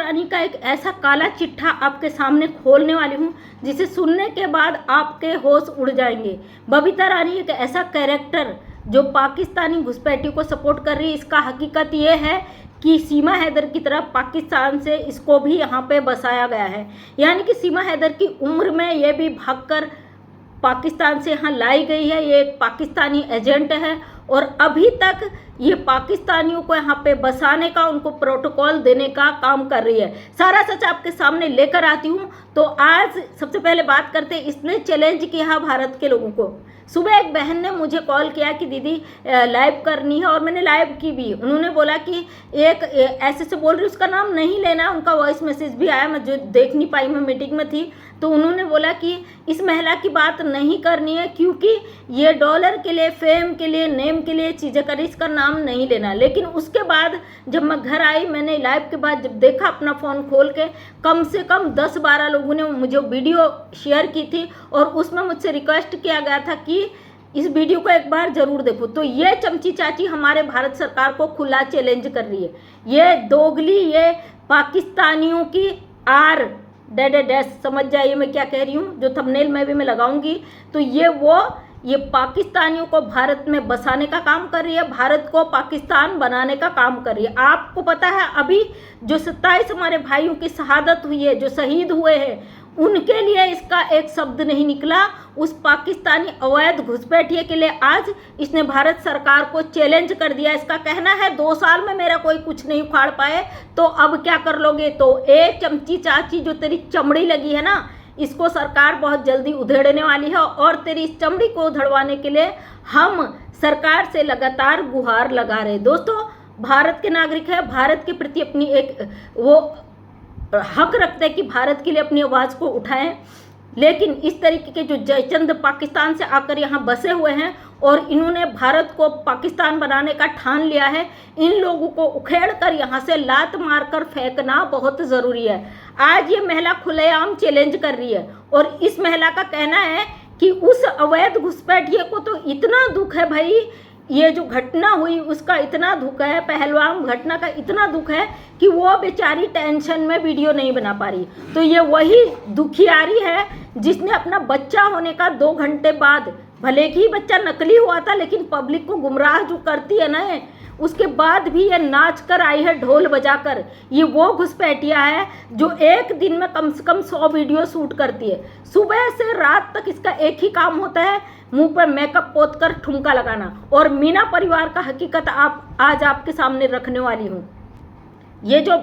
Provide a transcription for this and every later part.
रानी का एक ऐसा काला चिट्ठा आपके सामने खोलने वाली हूँ जिसे सुनने के बाद आपके होश उड़ जाएंगे। बबीता रानी एक ऐसा कैरेक्टर जो पाकिस्तानी घुसपैठियों को सपोर्ट कर रही है। इसका हकीकत ये है कि सीमा हैदर की तरह पाकिस्तान से इसको भी यहाँ पे बसाया गया है, यानी कि सीमा हैदर की उम्र में ये भी भागकर पाकिस्तान से यहाँ लाई गई है। ये एक पाकिस्तानी एजेंट है और अभी तक ये पाकिस्तानियों को यहाँ पे बसाने का, उनको प्रोटोकॉल देने का काम कर रही है। सारा सच आपके सामने लेकर आती हूँ। तो आज सबसे पहले बात करते, इसने चैलेंज किया भारत के लोगों को। सुबह एक बहन ने मुझे कॉल किया कि दीदी लाइव करनी है, और मैंने लाइव की भी। उन्होंने बोला कि एक ऐसे से बोल रही, उसका नाम नहीं लेना, उनका वॉइस मैसेज भी आया, मैं जो देख नहीं पाई, मैं मीटिंग में थी। तो उन्होंने बोला कि इस महिला की बात नहीं करनी है क्योंकि ये डॉलर के लिए, फेम के लिए, नेम के लिए चीज़ें करी, इसका नाम नहीं लेना। लेकिन उसके बाद जब मैं घर आई, मैंने लाइव के बाद जब देखा अपना फ़ोन खोल के, कम से कम 10-12 लोगों ने मुझे वीडियो शेयर की थी और उसमें मुझसे रिक्वेस्ट किया गया था कि इस वीडियो को एक बार जरूर देखो। तो ये चमची चाची हमारे भारत सरकार को खुला चैलेंज कर रही है। ये दोगली, ये पाकिस्तानियों की आर डैश, समझ जाइए मैं क्या कह रही हूँ, जो थंबनेल में भी मैं लगाऊंगी। तो ये पाकिस्तानियों को भारत में बसाने का काम कर रही है, भारत को पाकिस्तान बनाने का काम कर रही है। आपको पता है अभी जो 27 हमारे भाइयों की शहादत हुई है, जो शहीद हुए हैं, उनके लिए इसका एक शब्द नहीं निकला। उस पाकिस्तानी अवैध घुसपैठिए के लिए आज इसने भारत सरकार को चैलेंज कर दिया। इसका कहना है 2 साल में मेरा कोई कुछ नहीं उखाड़ पाए, तो अब क्या कर लोगे। तो एक चमची चाची, जो तेरी चमड़ी लगी है ना, इसको सरकार बहुत जल्दी उधेड़ने वाली है। और तेरी इस चमड़ी को उधड़वाने के लिए हम सरकार से लगातार गुहार लगा रहे। दोस्तों, भारत के नागरिक है, भारत के प्रति अपनी एक वो हक रखते हैं कि भारत के लिए अपनी आवाज़ को उठाएं। लेकिन इस तरीके के जो जयचंद पाकिस्तान से आकर यहाँ बसे हुए हैं और इन्होंने भारत को पाकिस्तान बनाने का ठान लिया है, इन लोगों को उखेड़ कर यहाँ से लात मारकर फेंकना बहुत ज़रूरी है। आज ये महिला खुलेआम चैलेंज कर रही है और इस महिला का कहना है कि उस अवैध घुसपैठिए को तो इतना दुख है भाई, ये जो घटना हुई उसका इतना दुख है, पहलगाम घटना का इतना दुख है कि वो बेचारी टेंशन में वीडियो नहीं बना पा रही। तो ये वही दुखियारी है जिसने अपना बच्चा होने का 2 घंटे बाद, भले ही बच्चा नकली हुआ था, लेकिन पब्लिक को गुमराह जो करती है ना, उसके बाद भी ये नाच कर आई है, ढोल बजाकर। ये वो घुसपैठिया है जो एक दिन में कम से कम 100 वीडियो शूट करती है। सुबह से रात तक इसका एक ही काम होता है, मुंह पर मेकअप पोत कर ठुमका लगाना। और मीना परिवार का हकीकत आज आपके सामने रखने वाली हूँ। ये जो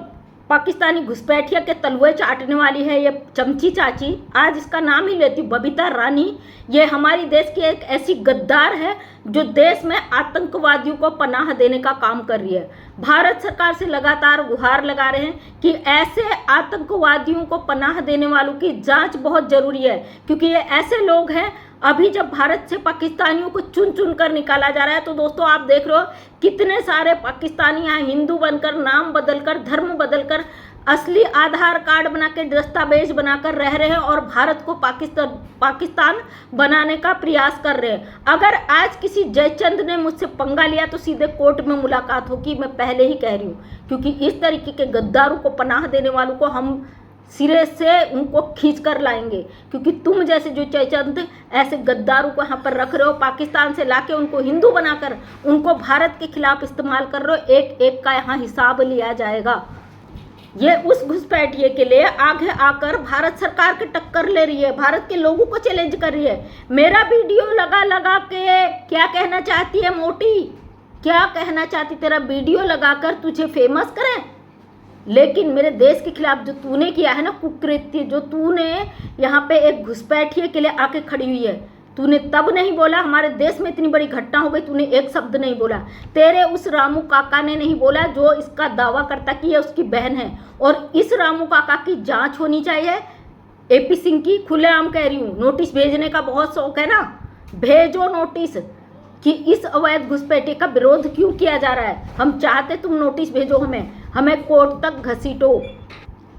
पाकिस्तानी घुसपैठिया के तलवे चाटने वाली है, ये चमची चाची, आज इसका नाम ही लेती हूँ, बबीता रानी। ये हमारी देश की एक ऐसी गद्दार है जो देश में आतंकवादियों को पनाह देने का काम कर रही है। भारत सरकार से लगातार गुहार लगा रहे हैं कि ऐसे आतंकवादियों को पनाह देने वालों की जांच बहुत ज़रूरी है, क्योंकि ये ऐसे लोग हैं। अभी जब भारत से पाकिस्तानियों को चुन चुन कर निकाला जा रहा है, तो दोस्तों आप देख रहे हो कितने सारे पाकिस्तानी यहाँ हिंदू बनकर, नाम बदलकर, धर्म बदलकर, असली आधार कार्ड बना के, दस्तावेज बनाकर रह रहे हैं और भारत को पाकिस्तान बनाने का प्रयास कर रहे हैं। अगर आज किसी जयचंद ने मुझसे पंगा लिया तो सीधे कोर्ट में मुलाकात होगी, मैं पहले ही कह रही हूँ, क्योंकि इस तरीके के गद्दारों को पनाह देने वालों को हम सिरे से उनको खींच कर लाएंगे। क्योंकि तुम जैसे जो जयचंद ऐसे गद्दारों को यहाँ पर रख रहे हो, पाकिस्तान से लाके उनको हिंदू बनाकर उनको भारत के खिलाफ इस्तेमाल कर रहे हो, एक एक का यहाँ हिसाब लिया जाएगा। ये उस घुसपैठिए के लिए आगे आकर भारत सरकार की टक्कर ले रही है, भारत के लोगों को चैलेंज कर रही है। मेरा वीडियो लगा के क्या कहना चाहती है मोटी, क्या कहना चाहती, तेरा वीडियो लगाकर तुझे फेमस करें। लेकिन मेरे देश के खिलाफ जो तूने किया है ना कुकृत्य, जो तूने यहाँ पे एक घुसपैठिए के लिए आके खड़ी हुई है, तूने तब नहीं बोला। हमारे देश में इतनी बड़ी घटना हो गई, तूने एक शब्द नहीं बोला। तेरे उस रामू काका ने नहीं बोला जो इसका दावा करता कि ये उसकी बहन है। और इस रामू काका की जांच होनी चाहिए, AP सिंह की। खुलेआम कह रही हूँ, नोटिस भेजने का बहुत शौक है ना, भेजो नोटिस कि इस अवैध घुसपैठिए का विरोध क्यों किया जा रहा है। हम चाहते तुम नोटिस भेजो, हमें कोर्ट तक घसीटो।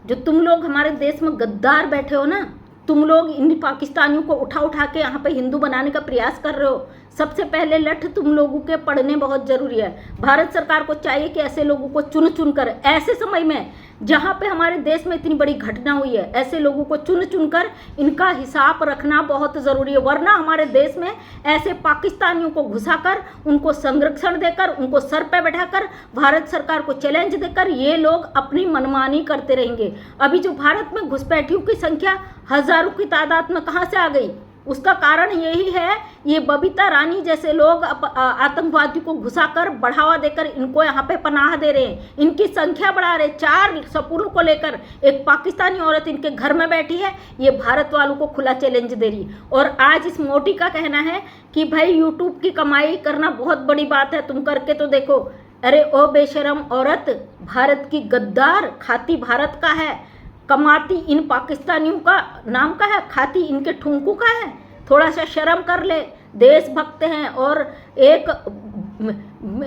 जो तुम लोग हमारे देश में गद्दार बैठे हो ना, तुम लोग इन पाकिस्तानियों को उठा के यहाँ पे हिंदू बनाने का प्रयास कर रहे हो। सबसे पहले लठ तुम लोगों के पढ़ने बहुत ज़रूरी है। भारत सरकार को चाहिए कि ऐसे लोगों को चुन चुन कर, ऐसे समय में जहाँ पे हमारे देश में इतनी बड़ी घटना हुई है, ऐसे लोगों को चुन चुनकर इनका हिसाब रखना बहुत ज़रूरी है। वरना हमारे देश में ऐसे पाकिस्तानियों को घुसाकर, उनको संरक्षण देकर, उनको सर पे बैठाकर, भारत सरकार को चैलेंज देकर ये लोग अपनी मनमानी करते रहेंगे। अभी जो भारत में घुसपैठियों की संख्या हज़ारों की तादाद में कहाँ से आ गई, उसका कारण यही है, ये बबीता रानी जैसे लोग आतंकवादियों को घुसाकर, बढ़ावा देकर इनको यहाँ पे पनाह दे रहे हैं, इनकी संख्या बढ़ा रहे। 4 सपूरों को लेकर एक पाकिस्तानी औरत इनके घर में बैठी है, ये भारत वालों को खुला चैलेंज दे रही। और आज इस मोटी का कहना है कि भाई यूट्यूब की कमाई करना बहुत बड़ी बात है, तुम करके तो देखो। अरे ओ बेशरम औरत, भारत की गद्दार, खाती भारत का है, कमाती इन पाकिस्तानियों का नाम का है, खाती इनके ठुमकों का है। थोड़ा सा शर्म कर ले, देशभक्त हैं और एक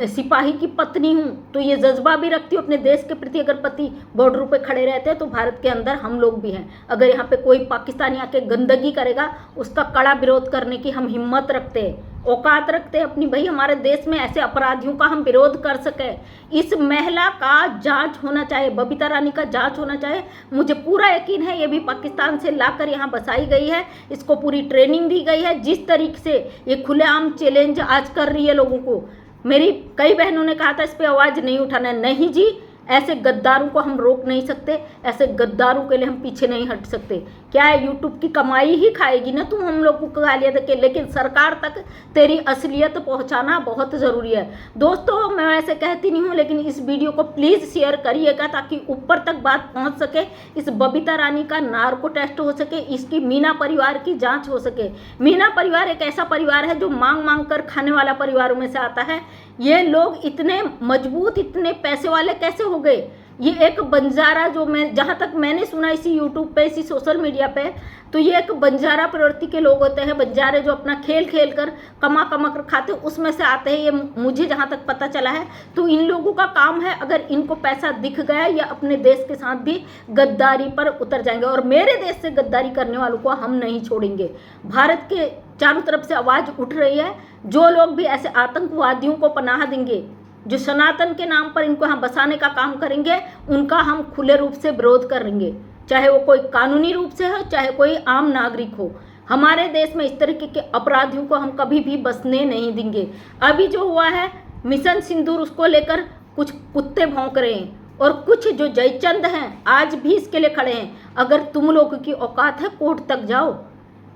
सिपाही की पत्नी हूँ तो ये जज्बा भी रखती हूँ अपने देश के प्रति। अगर पति बॉर्डर पे खड़े रहते हैं तो भारत के अंदर हम लोग भी हैं। अगर यहाँ पे कोई पाकिस्तानी आके गंदगी करेगा उसका कड़ा विरोध करने की हम हिम्मत रखते हैं, औकात रखते हैं अपनी। भाई हमारे देश में ऐसे अपराधियों का हम विरोध कर सके। इस महिला का जांच होना चाहिए, बबीता रानी का जांच होना चाहिए। मुझे पूरा यकीन है ये भी पाकिस्तान से लाकर यहाँ बसाई गई है, इसको पूरी ट्रेनिंग दी गई है। जिस तरीके से ये खुलेआम चैलेंज आज कर रही है लोगों को, मेरी कई बहनों ने कहा था इस पर आवाज़ नहीं उठाना। नहीं जी, ऐसे गद्दारों को हम रोक नहीं सकते, ऐसे गद्दारों के लिए हम पीछे नहीं हट सकते। क्या है, यूट्यूब की कमाई ही खाएगी ना तू हम लोग को गालियाँ देके, लेकिन सरकार तक तेरी असलियत पहुंचाना बहुत ज़रूरी है। दोस्तों मैं वैसे कहती नहीं हूँ, लेकिन इस वीडियो को प्लीज़ शेयर करिएगा ताकि ऊपर तक बात पहुँच सके, इस बबीता रानी का नार्को टेस्ट हो सके, इसकी मीना परिवार की जाँच हो सके। मीना परिवार एक ऐसा परिवार है जो मांग मांग कर खाने वाला परिवारों में से आता है। ये लोग इतने मजबूत, इतने पैसे वाले कैसे हो गए? ये एक बंजारा, जो मैं जहाँ तक मैंने सुना इसी यूट्यूब पे, इसी सोशल मीडिया पे, तो ये एक बंजारा प्रवृत्ति के लोग होते हैं। बंजारे जो अपना खेल खेल कर कमा कर खाते हैं, उसमें से आते हैं। ये मुझे जहाँ तक पता चला है, तो इन लोगों का काम है, अगर इनको पैसा दिख गया या अपने देश के साथ भी गद्दारी पर उतर जाएंगे। और मेरे देश से गद्दारी करने वालों को हम नहीं छोड़ेंगे। भारत के चारों तरफ से आवाज़ उठ रही है, जो लोग भी ऐसे आतंकवादियों को पनाह देंगे, जो सनातन के नाम पर इनको यहाँ बसाने का काम करेंगे, उनका हम खुले रूप से विरोध करेंगे, चाहे वो कोई कानूनी रूप से हो, चाहे कोई आम नागरिक हो। हमारे देश में इस तरीके के अपराधियों को हम कभी भी बसने नहीं देंगे। अभी जो हुआ है मिशन सिंदूर, उसको लेकर कुछ कुत्ते भौंक रहे हैं और कुछ जो जयचंद हैं आज भी इसके लिए खड़े हैं। अगर तुम लोगों की औकात है, कोर्ट तक जाओ।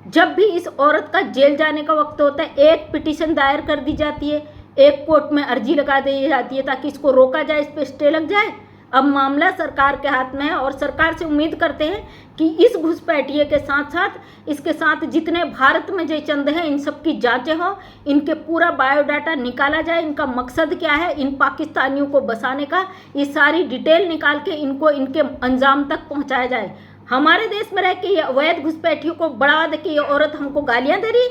जब भी इस औरत का जेल जाने का वक्त होता है, एक पिटीशन दायर कर दी जाती है, एक कोर्ट में अर्जी लगा दी जाती है ताकि इसको रोका जाए, इस पर स्टे लग जाए। अब मामला सरकार के हाथ में है और सरकार से उम्मीद करते हैं कि इस घुसपैठिए के साथ साथ इसके साथ जितने भारत में जयचंद हैं, इन सब की जांचें हों, इनके पूरा बायोडाटा निकाला जाए, इनका मकसद क्या है इन पाकिस्तानियों को बसाने का, ये सारी डिटेल निकाल के इनको इनके अंजाम तक पहुँचाया जाए। हमारे देश में रह के ये अवैध घुसपैठियों को बढ़ावा दे के ये औरत हमको गालियाँ दे रही।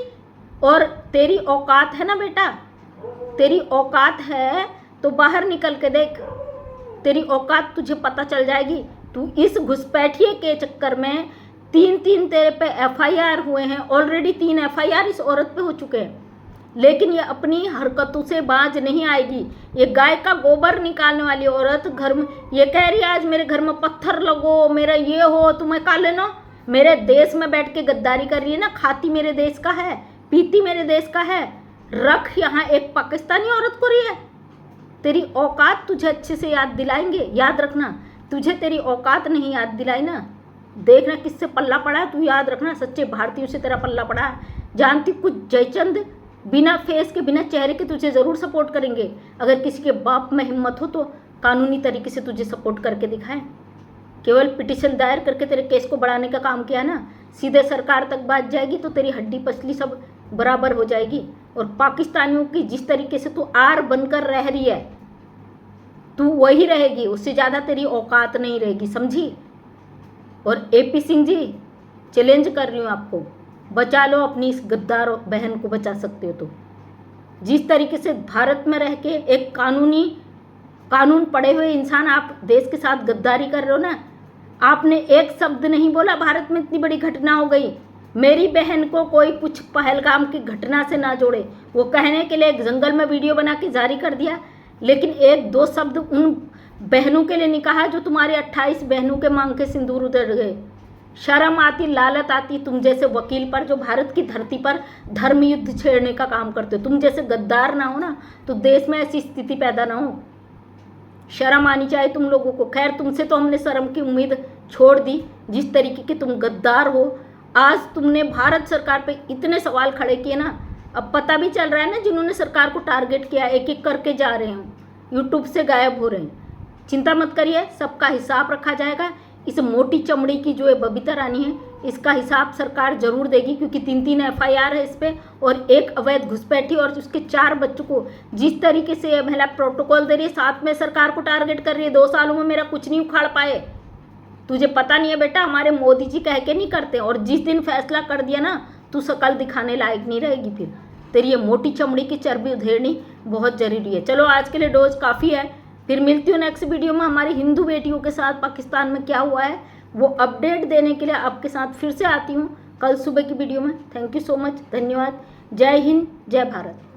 और तेरी औकात है ना बेटा, तेरी औकात है तो बाहर निकल के देख, तेरी औकात तुझे पता चल जाएगी। तू इस घुसपैठिए के चक्कर में 3 तेरे पे FIR हुए हैं, ऑलरेडी 3 FIR इस औरत पे हो चुके हैं। लेकिन ये अपनी हरकतों से बाज नहीं आएगी। ये गाय का गोबर निकालने वाली औरत घर में ये कह रही है आज मेरे घर में पत्थर लगो, मेरा ये हो, तुम्हें का लेना। मेरे देश में बैठ के गद्दारी कर रही है ना, खाती मेरे देश का है, पीती मेरे देश का है, रख यहाँ एक पाकिस्तानी औरत को रही है। तेरी औकात तुझे अच्छे से याद दिलाएंगे, याद रखना। तुझे तेरी औकात नहीं याद दिलाई ना, देखना किससे पल्ला पड़ा, तू याद रखना सच्चे भारतीयों से तेरा पल्ला पड़ा। जानती कुछ जयचंद बिना फेस के, बिना चेहरे के तुझे ज़रूर सपोर्ट करेंगे। अगर किसी के बाप में हिम्मत हो तो कानूनी तरीके से तुझे सपोर्ट करके दिखाएं। केवल पिटीशन दायर करके तेरे केस को बढ़ाने का काम किया ना, सीधे सरकार तक बात जाएगी तो तेरी हड्डी पसली सब बराबर हो जाएगी। और पाकिस्तानियों की जिस तरीके से तू आर बनकर रह रही है, तू वही रहेगी, उससे ज़्यादा तेरी औकात नहीं रहेगी, समझी। और AP सिंह जी, चैलेंज कर रही हूँ आपको, बचा लो अपनी इस गद्दार बहन को, बचा सकते हो तो। जिस तरीके से भारत में रह के एक कानून पढ़े हुए इंसान आप देश के साथ गद्दारी कर रहे हो ना, आपने एक शब्द नहीं बोला। भारत में इतनी बड़ी घटना हो गई, मेरी बहन को कोई कुछ पहलगाम की घटना से ना जोड़े, वो कहने के लिए एक जंगल में वीडियो बना के जारी कर दिया, लेकिन 1-2 शब्द उन बहनों के लिए निकाह है जो तुम्हारे 28 बहनों के मांग के सिंदूर उधड़ गए। शर्म आती, लालत आती तुम जैसे वकील पर जो भारत की धरती पर धर्म युद्ध छेड़ने का काम करते हो। तुम जैसे गद्दार ना हो ना तो देश में ऐसी स्थिति पैदा ना हो। शर्म आनी चाहिए तुम लोगों को। खैर, तुमसे तो हमने शर्म की उम्मीद छोड़ दी, जिस तरीके के तुम गद्दार हो। आज तुमने भारत सरकार पे इतने सवाल खड़े किए ना, अब पता भी चल रहा है ना जिन्होंने सरकार को टारगेट किया, एक एक करके जा रहे हैं, यूट्यूब से गायब हो रहे हैं। चिंता मत करिए, सबका हिसाब रखा जाएगा। इस मोटी चमड़ी की जो है बबीता रानी है, इसका हिसाब सरकार जरूर देगी, क्योंकि 3-3 FIR है इस पे और एक अवैध घुसपैठी और उसके 4 बच्चों को जिस तरीके से ये महिला प्रोटोकॉल दे रही है, साथ में सरकार को टारगेट कर रही है। 2 सालों में मेरा कुछ नहीं उखाड़ पाए। तुझे पता नहीं है बेटा, हमारे मोदी जी कह के नहीं करते, और जिस दिन फैसला कर दिया ना, तू शकल दिखाने लायक नहीं रहेगी। फिर तेरी ये मोटी चमड़ी की चर्बी उधेड़नी बहुत जरूरी है। चलो आज के लिए डोज काफ़ी है, फिर मिलती हूँ नेक्स्ट वीडियो में। हमारी हिंदू बेटियों के साथ पाकिस्तान में क्या हुआ है वो अपडेट देने के लिए आपके साथ फिर से आती हूँ कल सुबह की वीडियो में। थैंक यू सो मच, धन्यवाद। जय हिंद, जय भारत।